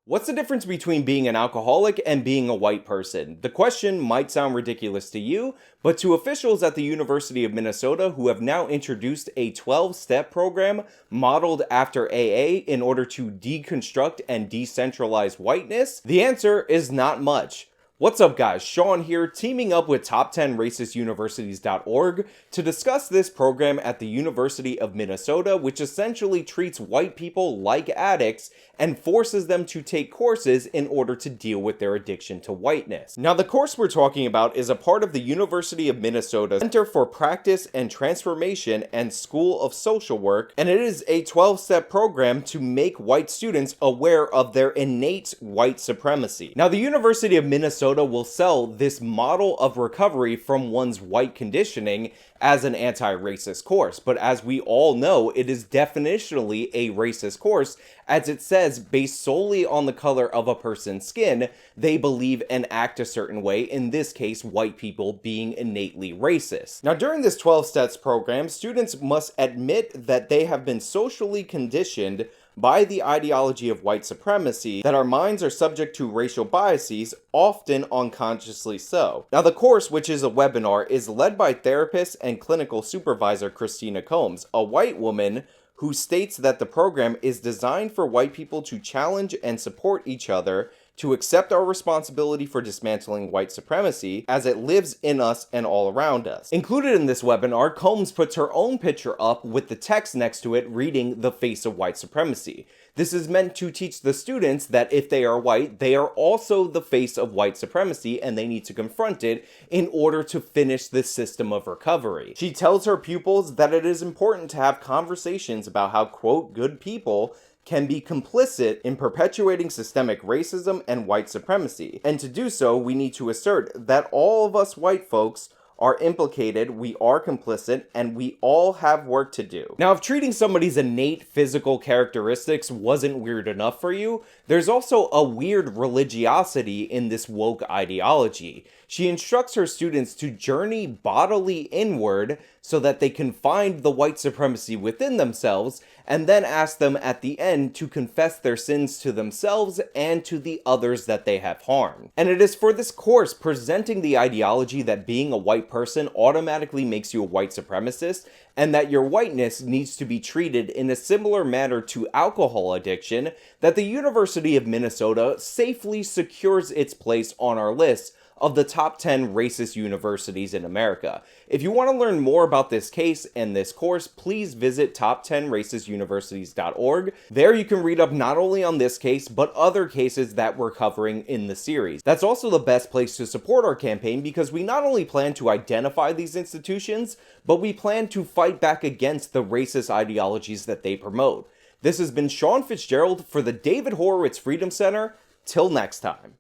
What's the difference between being an alcoholic and being a white person? The question might sound ridiculous to you, but to officials at the University of Minnesota who have now introduced a 12-step program modeled after AA in order to deconstruct and decentralize whiteness, the answer is not much. What's up guys, Sean here, teaming up with top10racistuniversities.org to discuss this program at the University of Minnesota, which essentially treats white people like addicts and forces them to take courses in order to deal with their addiction to whiteness. Now the course we're talking about is a part of the University of Minnesota Center for Practice and Transformation and School of Social Work, and it is a 12-step program to make white students aware of their innate white supremacy. Now the University of Minnesota will sell this model of recovery from one's white conditioning as an anti-racist course, but as we all know, it is definitionally a racist course, as it says based solely on the color of a person's skin, they believe and act a certain way, in this case, white people being innately racist. Now, during this 12 steps program, students must admit that they have been socially conditioned by the ideology of white supremacy, that our minds are subject to racial biases, often unconsciously so. Now the course, which is a webinar, is led by therapist and clinical supervisor Christina Combs, a white woman who states that the program is designed for white people to challenge and support each other, to accept our responsibility for dismantling white supremacy as it lives in us and all around us. Included in this webinar, Combs puts her own picture up with the text next to it reading "The Face of White Supremacy." This is meant to teach the students that if they are white, they are also the face of white supremacy and they need to confront it in order to finish this system of recovery. She tells her pupils that it is important to have conversations about how, quote, good people can be complicit in perpetuating systemic racism and white supremacy. And to do so, we need to assert that all of us white folks are implicated, we are complicit, and we all have work to do. Now, if treating somebody's innate physical characteristics wasn't weird enough for you, there's also a weird religiosity in this woke ideology. She instructs her students to journey bodily inward so that they can find the white supremacy within themselves, and then ask them at the end to confess their sins to themselves and to the others that they have harmed. And it is for this course presenting the ideology that being a white person automatically makes you a white supremacist, and that your whiteness needs to be treated in a similar manner to alcohol addiction, that the University of Minnesota safely secures its place on our list of the top 10 racist universities in America. If you want to learn more about this case and this course, please visit top10racistuniversities.org. There you can read up not only on this case, but other cases that we're covering in the series. That's also the best place to support our campaign because we not only plan to identify these institutions, but we plan to fight back against the racist ideologies that they promote. This has been Sean Fitzgerald for the David Horowitz Freedom Center. Till next time.